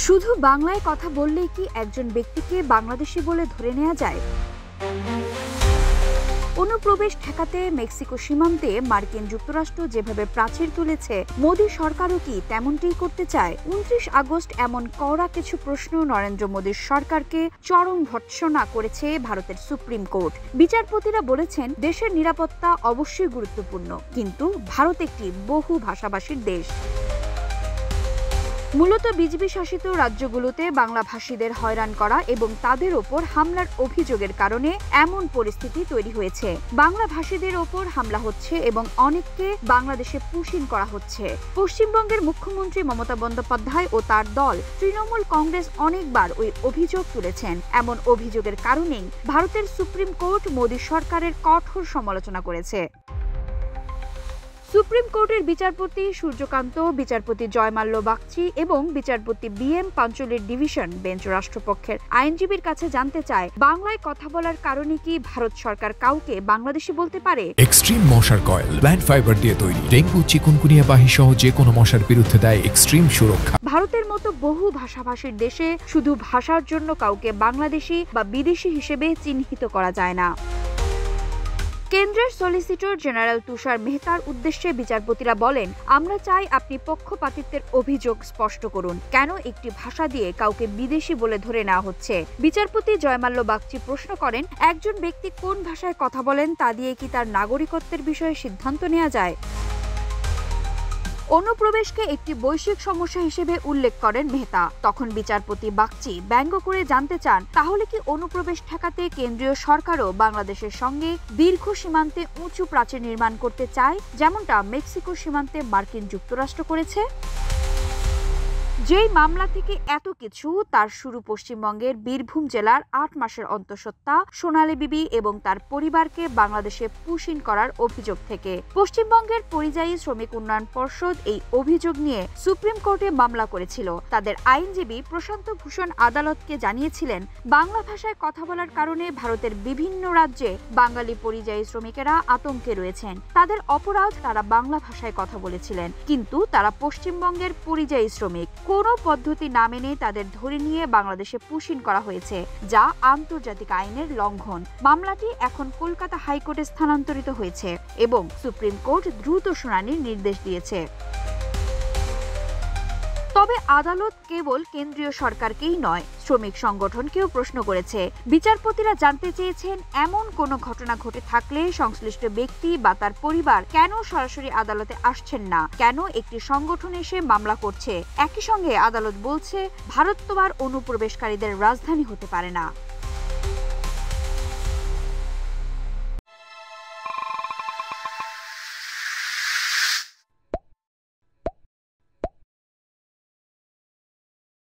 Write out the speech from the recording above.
শুধু বাংলায় কথা বললেই কি একজন ব্যক্তিকে বাংলাদেশি বলে ধরে নেওয়া যায়? অনুপ্রবেশ ঠেকাতে মেক্সিকো সীমান্তে মার্কিন যুক্তরাষ্ট্র যেভাবে প্রাচীর তুলেছে, মোদী সরকারও কি তেমনটাই করতে চায়? 29 আগস্ট এমন কড়া কিছু প্রশ্ন নরেন্দ্র মোদীর সরকারকে চরম ভর্ৎসনা করেছে ভারতের সুপ্রিম কোর্ট। বিচারপতিরা বলেছেন, দেশের নিরাপত্তা অবশ্যই গুরুত্বপূর্ণ, কিন্তু ভারত একটি বহু ভাষাভাষীর দেশ। মূলত বিজেপি শাসিত রাজ্যগুলোতে বাংলাভাষীদের হয়রান করা এবং তাদের ওপর হামলার অভিযোগের কারণে এমন পরিস্থিতি তৈরি হয়েছে। বাংলাভাষীদের ওপর হামলা হচ্ছে এবং অনেককে বাংলাদেশে পুশিং করা হচ্ছে। পশ্চিমবঙ্গের মুখ্যমন্ত্রী মমতা বন্দ্যোপাধ্যায় ও তার দল তৃণমূল কংগ্রেস অনেকবার ওই অভিযোগ তুলেছেন। এমন অভিযোগের কারণেই ভারতের সুপ্রিম কোর্ট মোদী সরকারের কঠোর সমালোচনা করেছে। সুপ্রিম কোর্টের বিচারপতি সূর্যকান্ত, বিচারপতি জয়মাল্য বাগচি এবং বিচারপতি বি.এম. পাঞ্চলির ডিভিশন বেঞ্চ রাষ্ট্রপক্ষের আইনজীবীর কাছে জানতে চায়, বাংলায় কথা বলার কারণে কি ভারত সরকার কাউকে বাংলাদেশি বলতে পারে? এক্সট্রিম মশার কয়েল প্ল্যান্ট ফাইবার দিয়ে তৈরি, ডেঙ্গু, চিকুনগুনিয়া বাহি সহ যে কোনো মশার বিরুদ্ধে দেয় এক্সট্রিম সুরক্ষা। ভারতের মতো বহু ভাষাভাষীর দেশে শুধু ভাষার জন্য কাউকে বাংলাদেশি বা বিদেশি হিসেবে চিহ্নিত করা যায় না। কেন্দ্রের সলিসিটর জেনারেল তুষার মেহতার উদ্দেশ্যে বিচারপতিরা বলেন, আমরা চাই আপনি পক্ষপাতিত্বের অভিযোগ স্পষ্ট করুন। কেন একটি ভাষা দিয়ে কাউকে বিদেশি বলে ধরে নেওয়া হচ্ছে? বিচারপতি জয়মাল্য বাগচি প্রশ্ন করেন, একজন ব্যক্তি কোন ভাষায় কথা বলেন তা দিয়ে কি তার নাগরিকত্বের বিষয়ে সিদ্ধান্ত নেওয়া যায়? অনুপ্রবেশকে একটি বৈশ্বিক সমস্যা হিসেবে উল্লেখ করেন মেহতা। তখন বিচারপতি বাগচি ব্যঙ্গ করে জানতে চান, তাহলে কি অনুপ্রবেশ ঠেকাতে কেন্দ্রীয় সরকারও বাংলাদেশের সঙ্গে দীর্ঘ সীমান্তে উঁচু প্রাচীর নির্মাণ করতে চায়, যেমনটা মেক্সিকো সীমান্তে মার্কিন যুক্তরাষ্ট্র করেছে? যেই মামলা থেকে এত কিছু, তার শুরু পশ্চিমবঙ্গের বীরভূম জেলার 8 মাসের অন্তঃসত্ত্বা সোনালী বিবি এবং তার পরিবারকে বাংলাদেশে পুশিং করার অভিযোগ থেকে। পশ্চিমবঙ্গের পরিযায়ী শ্রমিক উন্নয়ন পর্ষদ এই অভিযোগ নিয়ে সুপ্রিম কোর্টে মামলা করেছিল। তাদের আইনজীবী প্রশান্ত ভূষণ আদালতকে জানিয়েছিলেন, বাংলা ভাষায় কথা বলার কারণে ভারতের বিভিন্ন রাজ্যে বাঙালি পরিযায়ী শ্রমিকেরা আতঙ্কে রয়েছেন। তাদের অপরাধ, তারা বাংলা ভাষায় কথা বলেছিলেন, কিন্তু তারা পশ্চিমবঙ্গের পরিযায়ী শ্রমিক। কোনো পদ্ধতি না মেনে তাদের ধরে নিয়ে বাংলাদেশে পুশিং করা হয়েছে, যা আন্তর্জাতিক আইনের লঙ্ঘন। মামলাটি এখন কলকাতা হাইকোর্টে স্থানান্তরিত হয়েছে এবং সুপ্রিম কোর্ট দ্রুত শুনানির নির্দেশ দিয়েছে। তবে আদালত কেবল কেন্দ্রীয় সরকারকেই নয়, শ্রমিক সংগঠনকেও প্রশ্ন করেছে। বিচারপতিরা জানতে চেয়েছেন, এমন কোনো ঘটনা ঘটে থাকলে সংশ্লিষ্ট ব্যক্তি বা তার পরিবার কেন সরাসরি আদালতে আসছেন না, কেন একটি সংগঠন এসে মামলা করছে? একই সঙ্গে আদালত বলছে, ভারত তো আর অনুপ্রবেশকারীদের রাজধানী হতে পারে না।